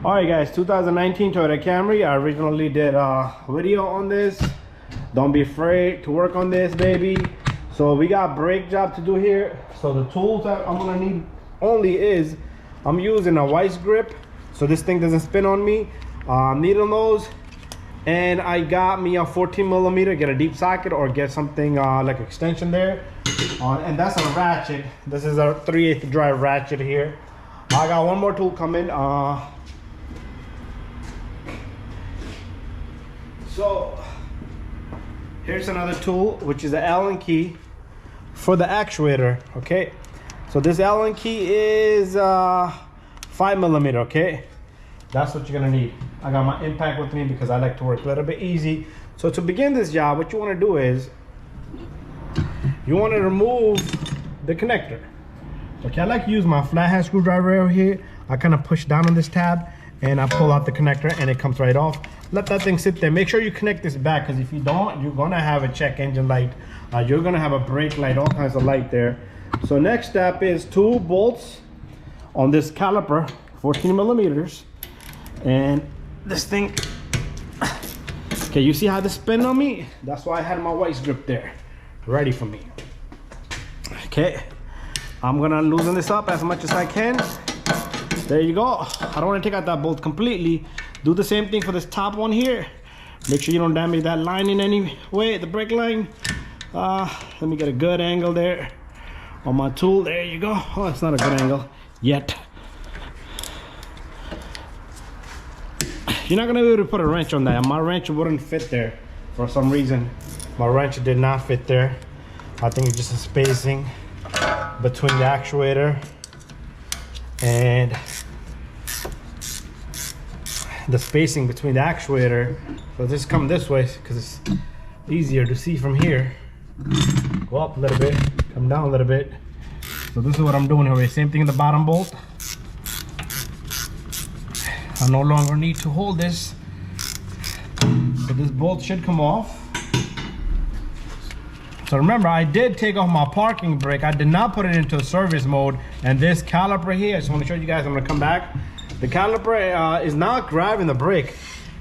All right guys, 2019 Toyota Camry. I originally did a video on this. Don't be afraid to work on this, baby. So we got brake job to do here. So the tools that I'm gonna need only is, I'm using a vice grip so this thing doesn't spin on me, needle nose, and I got me a 14 millimeter, get a deep socket or get something like extension there. And that's a ratchet. This is a 3/8 drive ratchet here. I got one more tool coming. So here's another tool, which is an Allen key for the actuator. Okay, so this Allen key is 5 millimeter. Okay, that's what you're gonna need. I got my impact with me because I like to work a little bit easy. So to begin this job, what you want to do is you want to remove the connector. Okay, I like to use my flathead screwdriver over here. I kind of push down on this tab and I pull out the connector and it comes right off. Let that thing sit there. Make sure you connect this back, because if you don't, you're gonna have a check engine light, you're gonna have a brake light, all kinds of light there. So next step is 2 bolts on this caliper, 14 millimeters, and this thing. Okay, you see how this spin on me? That's why I had my vice grip there ready for me. Okay, I'm gonna loosen this up as much as I can. There you go. I don't want to take out that bolt completely. Do the same thing for this top one here. Make sure you don't damage that line in any way, the brake line. Let me get a good angle there on my tool. There you go. Oh, it's not a good angle yet. You're not gonna be able to put a wrench on that. My wrench wouldn't fit there for some reason. My wrench did not fit there. I think it's just a spacing between the actuator and the spacing between the actuator. So just come this way because it's easier to see from here. Go up a little bit, come down a little bit. So this is what I'm doing here. Same thing in the bottom bolt. I no longer need to hold this, so this bolt should come off. So remember, I did take off my parking brake. I did not put it into service mode. And this caliper here, I just want to show you guys. I'm gonna come back. The caliper is not grabbing the brake.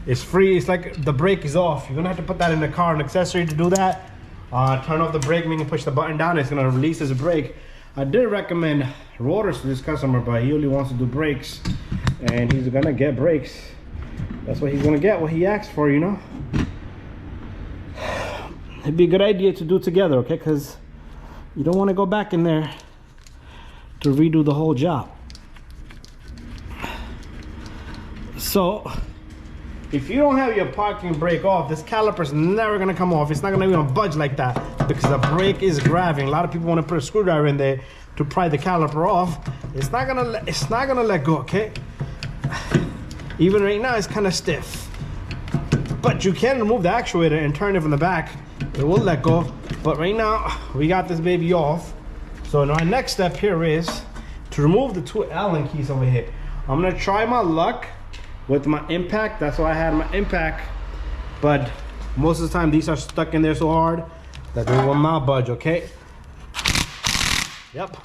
It's free. It's like the brake is off. You're gonna have to put that in the car, an accessory to do that. Turn off the brake, meaning push the button down. It's gonna release this brake. I did recommend rotors to this customer, but he only wants to do brakes, and he's gonna get brakes. That's what he's gonna get. What he asked for, you know. It'd be a good idea to do together, okay? Because you don't want to go back in there to redo the whole job. So if you don't have your parking brake off, this caliper's never gonna come off. It's not gonna even budge like that because the brake is grabbing. A lot of people want to put a screwdriver in there to pry the caliper off. It's not gonna let go, okay? Even right now, it's kind of stiff. But you can remove the actuator and turn it from the back. It will let go. But right now, we got this baby off. So now our next step here is to remove the 2 Allen keys over here. I'm gonna try my luck with my impact. That's why I had my impact. But most of the time, these are stuck in there so hard that they will not budge, okay? Yep.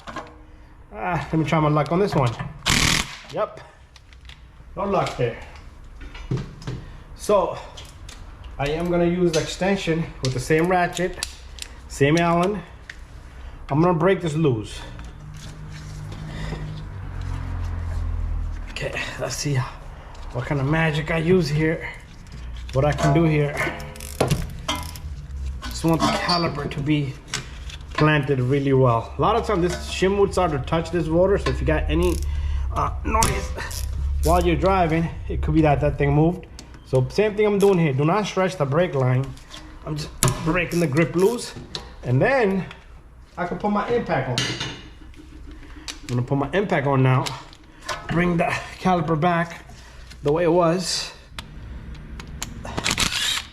Let me try my luck on this one. Yep. No luck there. So I am gonna use the extension with the same ratchet, same Allen. I'm gonna break this loose. Okay, let's see what kind of magic I use here, what I can do here. Just want the caliper to be planted really well. A lot of times this shim would start to touch this rotor, so if you got any noise while you're driving, it could be that thing moved. So same thing I'm doing here. Do not stretch the brake line. I'm just breaking the grip loose, and then I can put my impact on. I'm gonna put my impact on now. Bring the caliper back the way it was.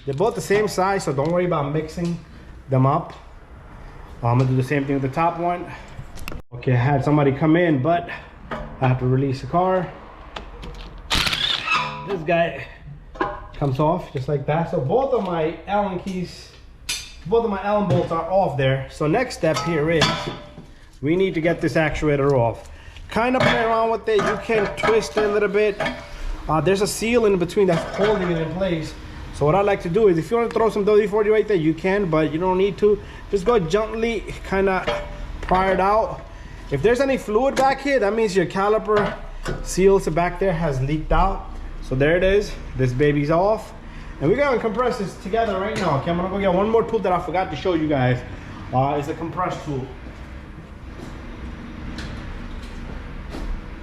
They're both the same size, so don't worry about mixing them up. I'm gonna do the same thing with the top one. Okay, I had somebody come in, but I have to release the car. This guy comes off just like that. So both of my Allen keys, both of my Allen bolts are off there. So next step here is we need to get this actuator off. Kind of play around with it. You can twist it a little bit. there's a seal in between that's holding it in place. So what I like to do is, if you want to throw some WD-40 right there, you can, but you don't need to. Just go gently, kind of pry it out. If there's any fluid back here, that means your caliper seals back there has leaked out. So there it is. This baby's off. And we're gonna compress this together right now. Okay, I'm gonna go get one more tool that I forgot to show you guys. It's a compress tool.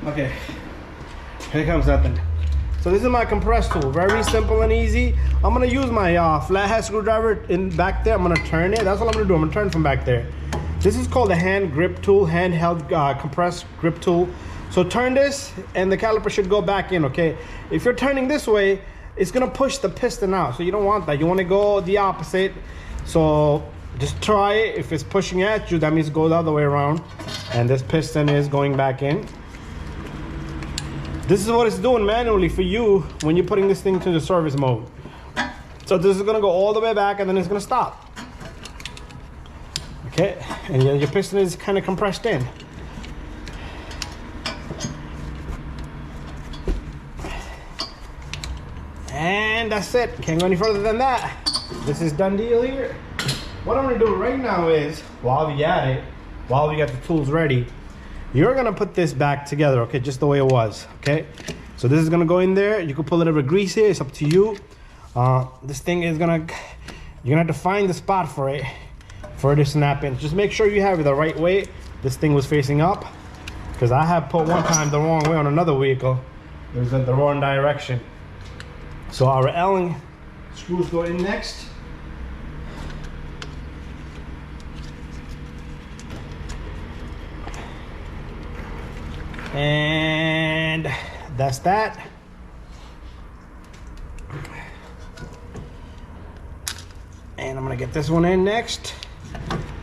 Okay, here comes that thing. So this is my compress tool, very simple and easy. I'm gonna use my flathead screwdriver in back there. I'm gonna turn it. That's what I'm gonna do. I'm gonna turn from back there. This is called a hand grip tool, handheld compress grip tool. So turn this and the caliper should go back in, okay? If you're turning this way, it's gonna push the piston out. So you don't want that. You wanna go the opposite. So just try it. If it's pushing at you, that means go the other way around. And this piston is going back in. This is what it's doing manually for you when you're putting this thing to the service mode. So this is gonna go all the way back and then it's gonna stop. Okay, and your piston is kind of compressed in. And that's it. Can't go any further than that. This is done deal here. What I'm gonna do right now is, while we at it, while we got the tools ready, you're gonna put this back together, okay, just the way it was, okay? So this is gonna go in there. You can pull a little bit of grease here, it's up to you. This thing is you're gonna have to find the spot for it to snap in. Just make sure you have it the right way. This thing was facing up, because I have put one time the wrong way on another vehicle. It was in the wrong direction. So our Allen screws go in next. And that's that. And I'm gonna get this one in next.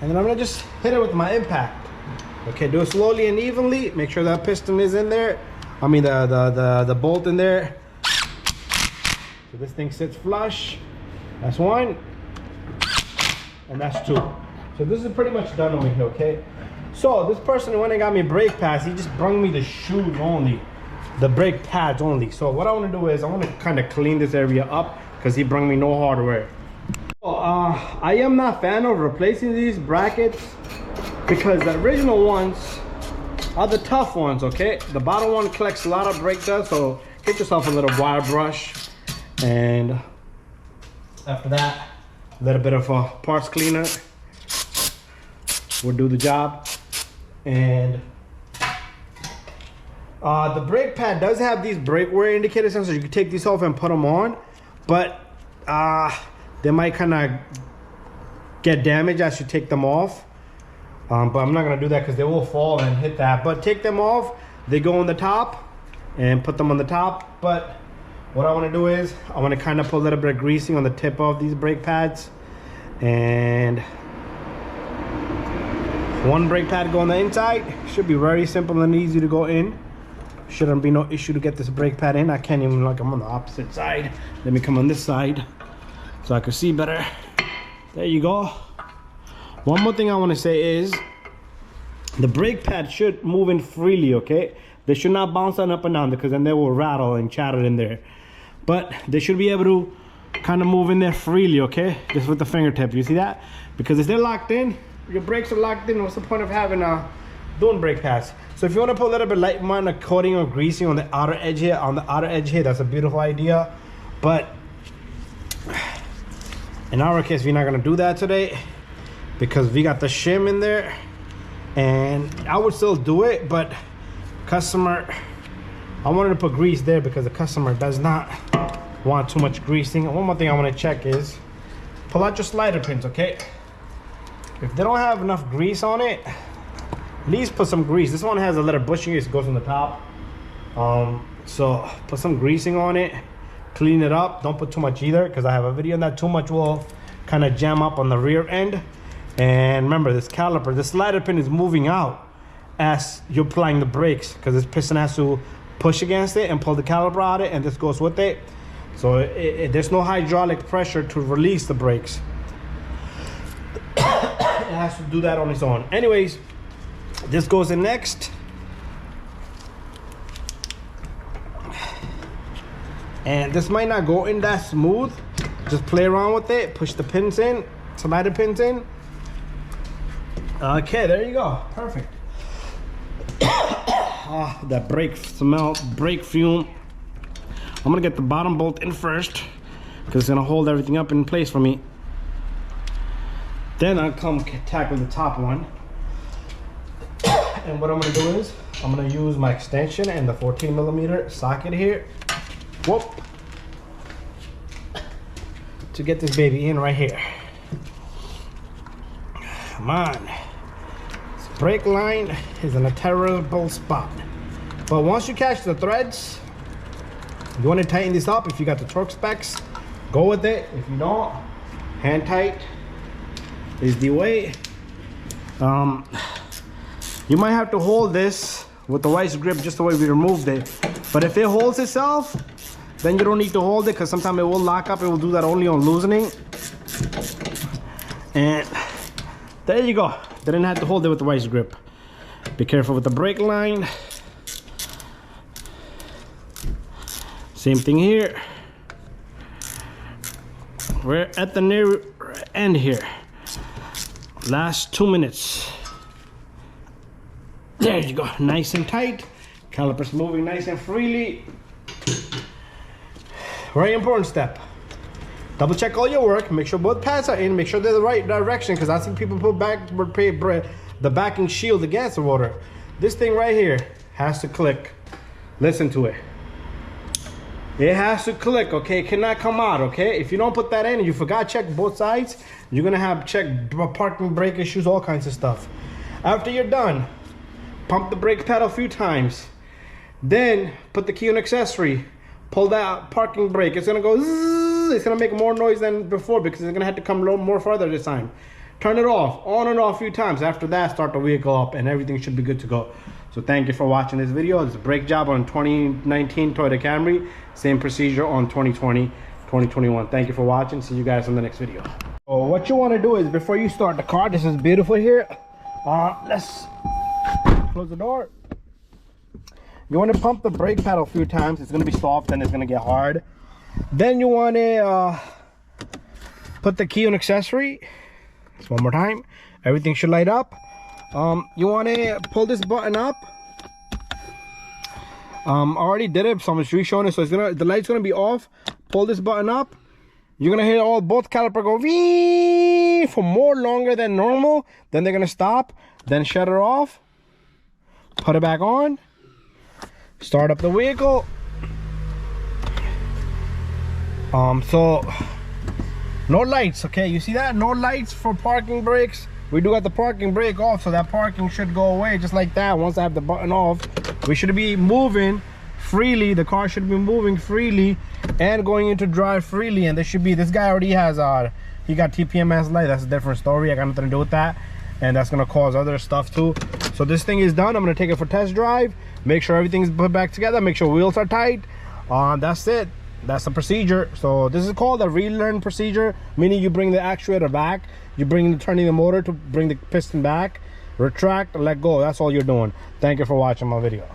And then I'm gonna just hit it with my impact. Okay, do it slowly and evenly. Make sure that piston is in there. I mean the bolt in there. So this thing sits flush. That's one. And that's two. So this is pretty much done over here, okay? So this person went and got me brake pads. He just brought me the shoes only, the brake pads only. So what I want to do is I want to kind of clean this area up, because he brought me no hardware. So, I am not a fan of replacing these brackets, because the original ones are the tough ones, okay? The bottom one collects a lot of brake dust, so get yourself a little wire brush, and after that, a little bit of a parts cleaner will do the job. And the brake pad does have these brake wear indicators, so you can take these off and put them on, but they might kind of get damaged as you take them off. But I'm not gonna do that because they will fall and hit that. But take them off, they go on the top, and put them on the top. But what I want to do is I want to kind of put a little bit of greasing on the tip of these brake pads, and one brake pad go on the inside. Should be very simple and easy to go in. Shouldn't be no issue to get this brake pad in. I can't even, like, I'm on the opposite side. Let me come on this side so I can see better. There you go. One more thing I want to say is the brake pad should move in freely, okay? They should not bounce on up and down, because then they will rattle and chatter in there. But they should be able to kind of move in there freely, okay? Just with the fingertip, you see that? Because if they're locked in, your brakes are locked in, what's the point of having doing brake pads? So if you want to put a little bit light amount of coating or greasing on the outer edge here, that's a beautiful idea. But in our case, we're not gonna do that today, because we got the shim in there, and I would still do it, but customer, I wanted to put grease there because the customer does not want too much greasing. And one more thing I want to check is pull out your slider pins, okay? If they don't have enough grease on it, at least put some grease. This one has a little bushing, it goes on the top. So put some greasing on it, clean it up. Don't put too much either, because I have a video on that. Too much will kind of jam up on the rear end. And remember, this caliper, the slider pin is moving out as you're applying the brakes, because this piston has to push against it and pull the caliper out of it, and this goes with it. So there's no hydraulic pressure to release the brakes. It has to do that on its own. Anyways, this goes in next. And this might not go in that smooth. Just play around with it, push the pins in, slide the pins in. Okay, there you go, perfect. That brake smell, brake fume. I'm gonna get the bottom bolt in first because it's gonna hold everything up in place for me. Then I'll come tackle the top one. And what I'm gonna do is I'm gonna use my extension and the 14mm socket here. Whoop. To get this baby in right here. Come on. This brake line is in a terrible spot. But once you catch the threads, you want to tighten this up. If you got the torque specs, go with it. If you don't, hand tight is the way. You might have to hold this with the vice grip just the way we removed it. But if it holds itself, then you don't need to hold it because sometimes it will lock up. It will do that only on loosening. And there you go. Didn't have to hold it with the vice grip. Be careful with the brake line. Same thing here. We're at the near end here. Last 2 minutes. There you go, nice and tight. Calipers moving nice and freely. Very important step. Double check all your work. Make sure both pads are in. Make sure they're the right direction, because I see people put the backing shield against the rotor. This thing right here has to click. Listen to it. It has to click, okay? It cannot come out, okay? If you don't put that in and you forgot to check both sides, you're gonna have check parking brake issues, all kinds of stuff. After you're done, pump the brake pedal a few times. Then put the key on accessory. Pull that parking brake. It's gonna go zzz. It's gonna make more noise than before because it's gonna have to come a little more farther this time. Turn it off, on and off a few times. After that, start the vehicle up and everything should be good to go. So thank you for watching this video. It's a brake job on 2019 Toyota Camry. Same procedure on 2020, 2021. Thank you for watching. See you guys on the next video. So what you want to do is, before you start the car, this is beautiful here. Let's close the door. You want to pump the brake pedal a few times. It's going to be soft and it's going to get hard. Then you want to put the key on accessory. Just one more time. Everything should light up. You want to pull this button up. I already did it, so I'm just re-showing it. So it's the light's gonna be off. Pull this button up. You're gonna hear both caliper go wee for more longer than normal. Then they're gonna stop. Then shut it off. Put it back on. Start up the vehicle. So no lights, okay? You see that? No lights for parking brakes. We do have the parking brake off, so that parking should go away just like that. Once I have the button off, we should be moving freely. The car should be moving freely and going into drive freely. And there should be, this guy already has he got TPMS light. That's a different story. I got nothing to do with that, and that's gonna cause other stuff too. So this thing is done. I'm gonna take it for test drive, make sure everything's put back together, make sure wheels are tight. That's it. That's the procedure. So this is called a relearn procedure, meaning you bring the actuator back, you bring turning the motor to bring the piston back, retract, let go. That's all you're doing. Thank you for watching my video.